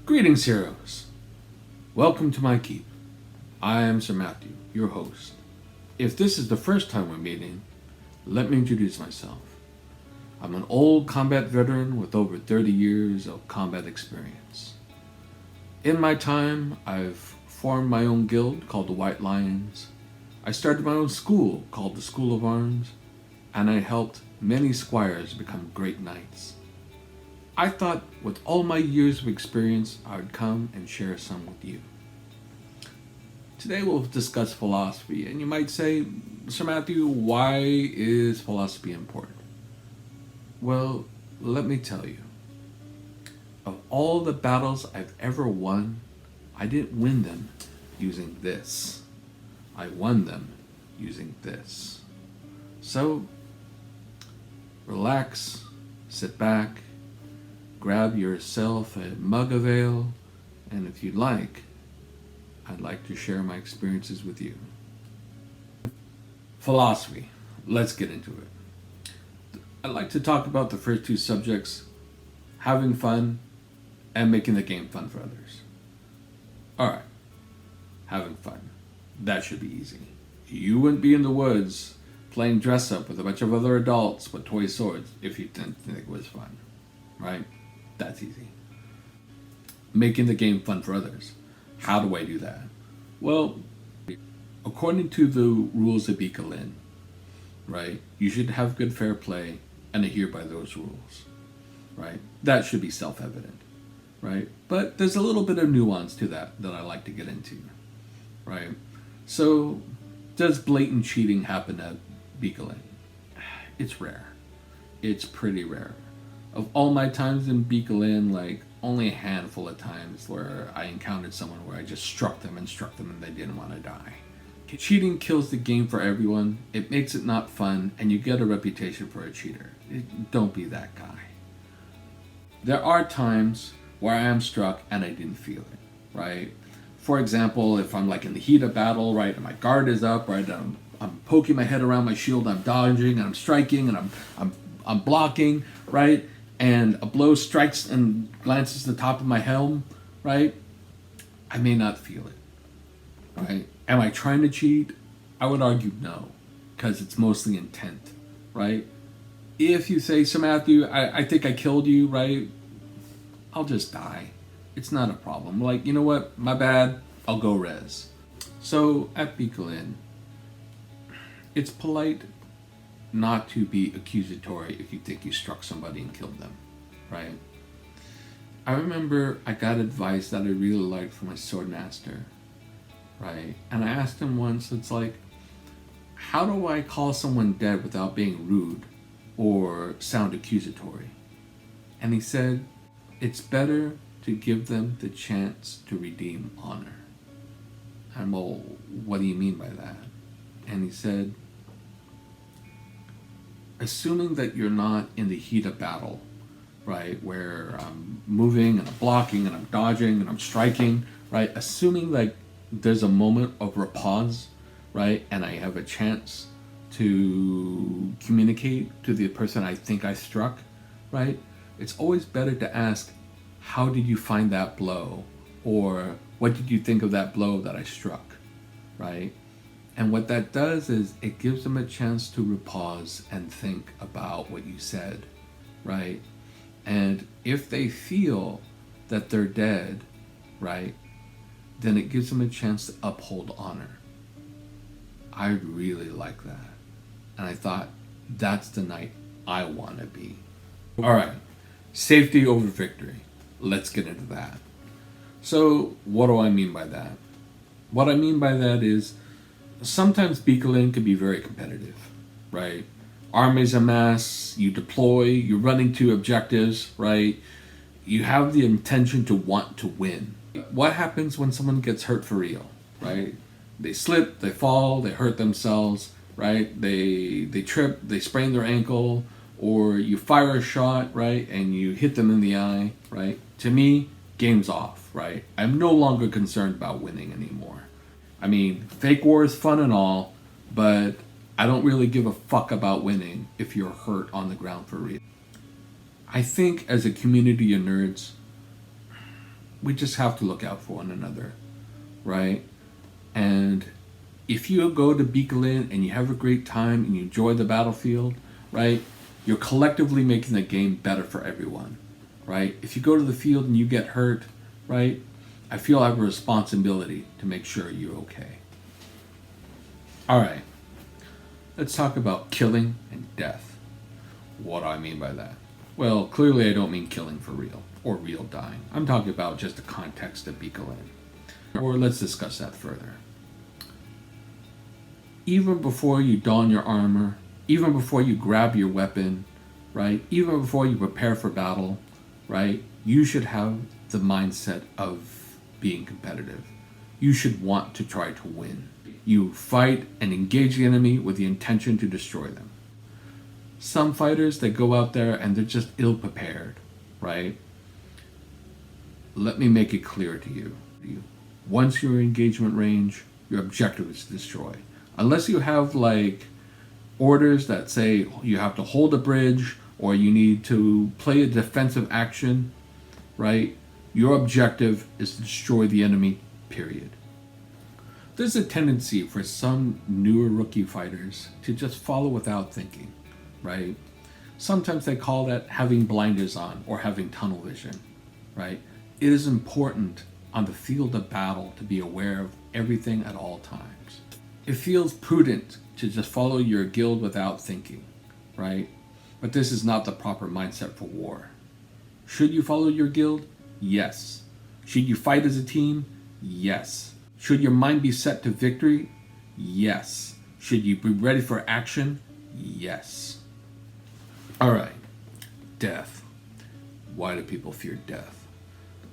Greetings, heroes. Welcome to my keep. I am Sir Matthew, your host. If this is the first time we're meeting, let me introduce myself. I'm an old combat veteran with over 30 years of combat experience. In my time, I've formed my own guild called the White Lions. I started my own school called the School of Arms, and I helped many squires become great knights. I thought with all my years of experience, I would come and share some with you. Today we'll discuss philosophy, and you might say, Sir Matthew, why is philosophy important? Well, let me tell you. Of all the battles I've ever won, I didn't win them using this. I won them using this. So, relax, sit back, grab yourself a mug of ale, and if you'd like, I'd like to share my experiences with you. Philosophy. Let's get into it. I'd like to talk about the first two subjects, having fun and making the game fun for others. Alright, having fun. That should be easy. You wouldn't be in the woods playing dress up with a bunch of other adults with toy swords if you didn't think it was fun, right? That's easy. Making the game fun for others. How do I do that? Well, according to the rules of Bicolline, right, you should have good fair play and adhere by those rules, right? That should be self-evident, right? But there's a little bit of nuance to that I like to get into, right? So, does blatant cheating happen at Bicolline? It's rare. It's pretty rare. Of all my times in Bicolline, like only a handful of times where I encountered someone where I just struck them and they didn't want to die. Cheating kills the game for everyone. It makes it not fun, and you get a reputation for a cheater. Don't be that guy. There are times where I am struck and I didn't feel it, right? For example, if I'm like in the heat of battle, right, and my guard is up, right, I'm poking my head around my shield, I'm dodging, and I'm striking, and I'm blocking, right? And a blow strikes and glances the top of my helm, right? I may not feel it, right? Am I trying to cheat? I would argue no, because it's mostly intent, right? If you say, Sir Matthew, I think I killed you, right? I'll just die. It's not a problem. Like, you know what? My bad. I'll go res. So, at Bicolline, it's polite not to be accusatory if you think you struck somebody and killed them, right? I remember I got advice that I really liked from my sword master, right? And I asked him once, it's like, how do I call someone dead without being rude or sound accusatory? And he said, it's better to give them the chance to redeem honor. And well, what do you mean by that? And he said, assuming that you're not in the heat of battle, right, where I'm moving and I'm blocking and I'm dodging and I'm striking, right, assuming like there's a moment of repose, right, and I have a chance to communicate to the person I think I struck, right, it's always better to ask, how did you find that blow? Or what did you think of that blow that I struck, right? And what that does is it gives them a chance to repause and think about what you said, right? And if they feel that they're dead, right, then it gives them a chance to uphold honor. I really like that. And I thought, that's the knight I want to be. All right, safety over victory. Let's get into that. So, what do I mean by that? What I mean by that is, sometimes Bicolline can be very competitive, right? Armies amass, you deploy, you're running to objectives, right? You have the intention to want to win. What happens when someone gets hurt for real, right? They slip, they fall, they hurt themselves, right? They trip, they sprain their ankle, or you fire a shot, right, and you hit them in the eye, right? To me, game's off, right? I'm no longer concerned about winning anymore. I mean, fake war is fun and all, but I don't really give a fuck about winning if you're hurt on the ground for real. I think as a community of nerds, we just have to look out for one another, right? And if you go to Bicolline and you have a great time and you enjoy the battlefield, right, you're collectively making the game better for everyone, right? If you go to the field and you get hurt, right, I feel I have a responsibility to make sure you're okay. All right, let's talk about killing and death. What do I mean by that? Well, clearly I don't mean killing for real or real dying. I'm talking about just the context of Bicolline. Or let's discuss that further. Even before you don your armor, even before you grab your weapon, right? Even before you prepare for battle, right? You should have the mindset of being competitive. You should want to try to win. You fight and engage the enemy with the intention to destroy them. Some fighters, they go out there and they're just ill-prepared, right? Let me make it clear to you. Once your engagement range, your objective is to destroy. Unless you have like orders that say you have to hold a bridge or you need to play a defensive action, right? Your objective is to destroy the enemy, period. There's a tendency for some newer rookie fighters to just follow without thinking, right? Sometimes they call that having blinders on or having tunnel vision, right? It is important on the field of battle to be aware of everything at all times. It feels prudent to just follow your guild without thinking, right? But this is not the proper mindset for war. Should you follow your guild? Yes. Should you fight as a team? Yes. Should your mind be set to victory? Yes. Should you be ready for action? Yes. All right. Death. Why do people fear death?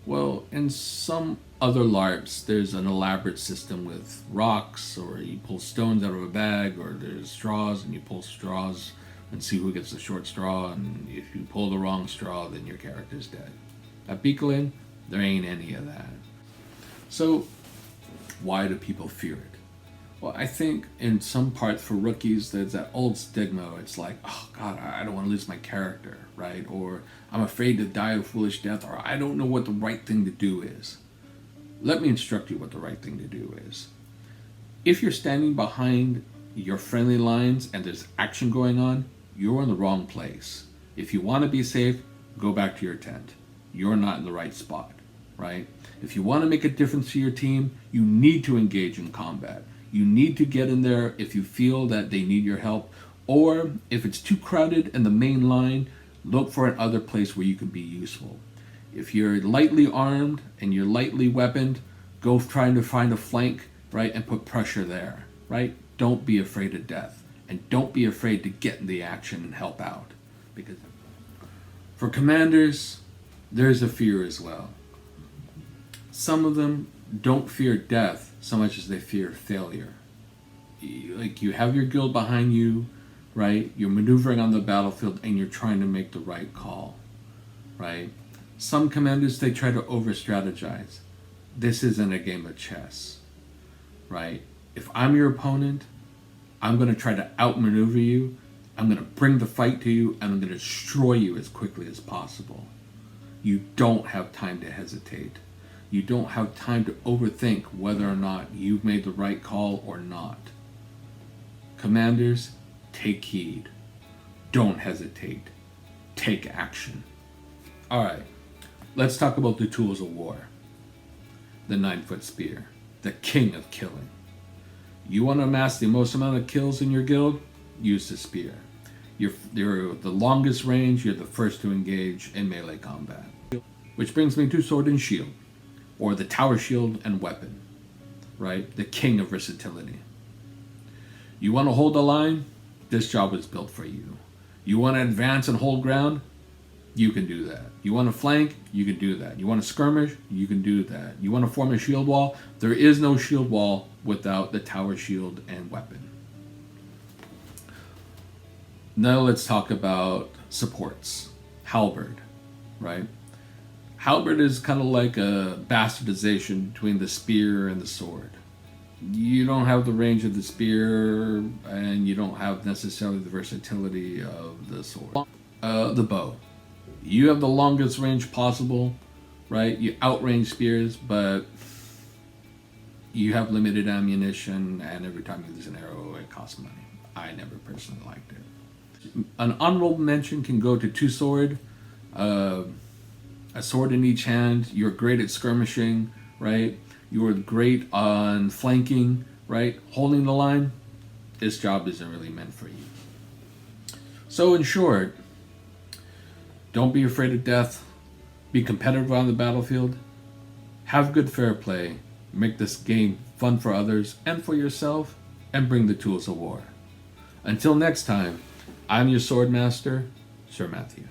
Well, in some other LARPs, there's an elaborate system with rocks, or you pull stones out of a bag, or there's straws and you pull straws and see who gets the short straw, and if you pull the wrong straw, then your character's dead. At Bicolline, there ain't any of that. So, why do people fear it? Well, I think in some parts for rookies, there's that old stigma. It's like, oh God, I don't want to lose my character, right? Or I'm afraid to die a foolish death, or I don't know what the right thing to do is. Let me instruct you what the right thing to do is. If you're standing behind your friendly lines and there's action going on, you're in the wrong place. If you want to be safe, go back to your tent. You're not in the right spot, right? If you want to make a difference to your team, you need to engage in combat. You need to get in there if you feel that they need your help, or if it's too crowded in the main line, look for another place where you can be useful. If you're lightly armed and you're lightly weaponed, go trying to find a flank, right, and put pressure there, right? Don't be afraid of death, and don't be afraid to get in the action and help out. Because for commanders, there's a fear as well. Some of them don't fear death so much as they fear failure. Like, you have your guild behind you, right? You're maneuvering on the battlefield and you're trying to make the right call, right? Some commanders, they try to over-strategize. This isn't a game of chess, right? If I'm your opponent, I'm going to try to outmaneuver you. I'm going to bring the fight to you, and I'm going to destroy you as quickly as possible. You don't have time to hesitate. You don't have time to overthink whether or not you've made the right call or not. Commanders, take heed. Don't hesitate. Take action. All right, let's talk about the tools of war. The 9-foot spear, the king of killing. You want to amass the most amount of kills in your guild? Use the spear. You're the longest range, you're the first to engage in melee combat. Which brings me to sword and shield, or the tower shield and weapon, right? The king of versatility. You want to hold the line? This job was built for you. You want to advance and hold ground? You can do that. You want to flank? You can do that. You want to skirmish? You can do that. You want to form a shield wall? There is no shield wall without the tower shield and weapon. Now let's talk about supports. Halberd, right? Halberd is kind of like a bastardization between the spear and the sword. You don't have the range of the spear, and you don't have necessarily the versatility of the sword. The bow. You have the longest range possible, right? You outrange spears, but you have limited ammunition, and every time you lose an arrow, it costs money. I never personally liked it. An honorable mention can go to two sword, a sword in each hand. You're great at skirmishing, right? You're great on flanking, right? Holding the line. This job isn't really meant for you. So in short, don't be afraid of death. Be competitive on the battlefield. Have good fair play. Make this game fun for others and for yourself, and bring the tools of war. Until next time, I'm your sword master, Sir Matthew.